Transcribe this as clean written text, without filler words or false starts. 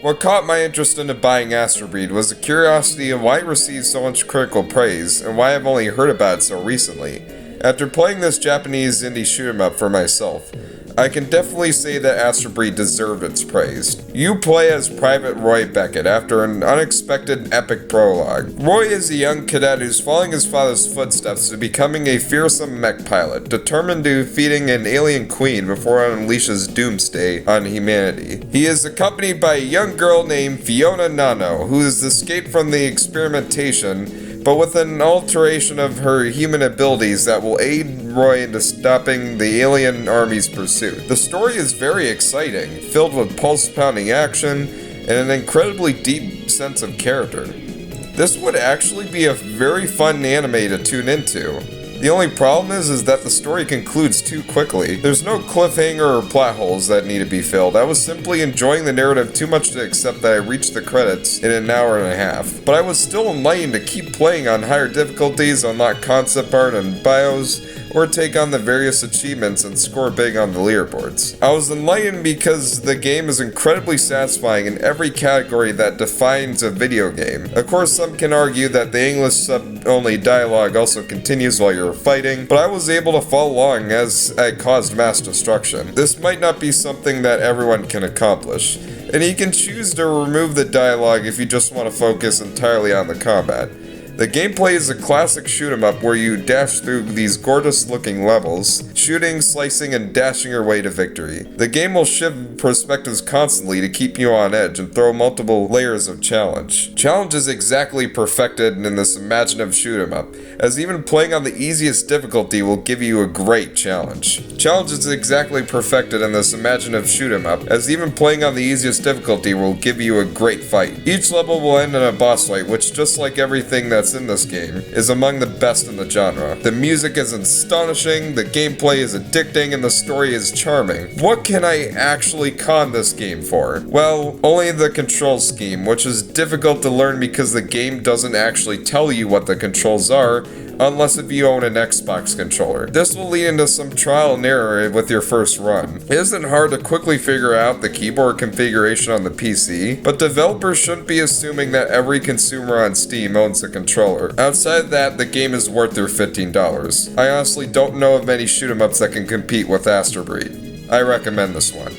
What caught my interest into buying Astebreed was the curiosity of why it received so much critical praise and why I've only heard about it so recently. After playing this Japanese indie shoot-'em-up for myself, I can definitely say that Astebreed deserved its praise. You play as Private Roy Beckett after an unexpected epic prologue. Roy is a young cadet who's following his father's footsteps to becoming a fearsome mech pilot, determined to defeating an alien queen before it unleashes doomsday on humanity. He is accompanied by a young girl named Fiona Nano, who has escaped from the experimentation, but with an alteration of her human abilities that will aid Roy into stopping the alien army's pursuit. The story is very exciting, filled with pulse-pounding action, and an incredibly deep sense of character. This would actually be a very fun anime to tune into. The only problem is that the story concludes too quickly. There's no cliffhanger or plot holes that need to be filled. I was simply enjoying the narrative too much to accept that I reached the credits in an hour and a half. But I was still enlightened to keep playing on higher difficulties, unlock concept art and bios, or take on the various achievements and score big on the leaderboards. I was enlightened because the game is incredibly satisfying in every category that defines a video game. Of course, some can argue that the English sub-only dialogue also continues while you're fighting, but I was able to follow along as I caused mass destruction. This might not be something that everyone can accomplish, and you can choose to remove the dialogue if you just want to focus entirely on the combat. The gameplay is a classic shoot-'em-up where you dash through these gorgeous-looking levels, shooting, slicing, and dashing your way to victory. The game will shift perspectives constantly to keep you on edge and throw multiple layers of challenge. Challenge is exactly perfected in this imaginative shoot-'em-up, as even playing on the easiest difficulty will give you a great challenge. Challenge is exactly perfected in this imaginative shoot-'em-up, as even playing on the easiest difficulty will give you a great fight. Each level will end in a boss fight, which, just like everything that's in this game, is among the best in the genre. The music is astonishing, the gameplay is addicting, and the story is charming. What can I actually con this game for? Well, only the control scheme, which is difficult to learn because the game doesn't actually tell you what the controls are, unless if you own an Xbox controller. This will lead into some trial and error with your first run. It isn't hard to quickly figure out the keyboard configuration on the PC, but developers shouldn't be assuming that every consumer on Steam owns a controller. Outside of that, the game is worth their $15. I honestly don't know of many shoot-'em-ups that can compete with Astebreed. I recommend this one.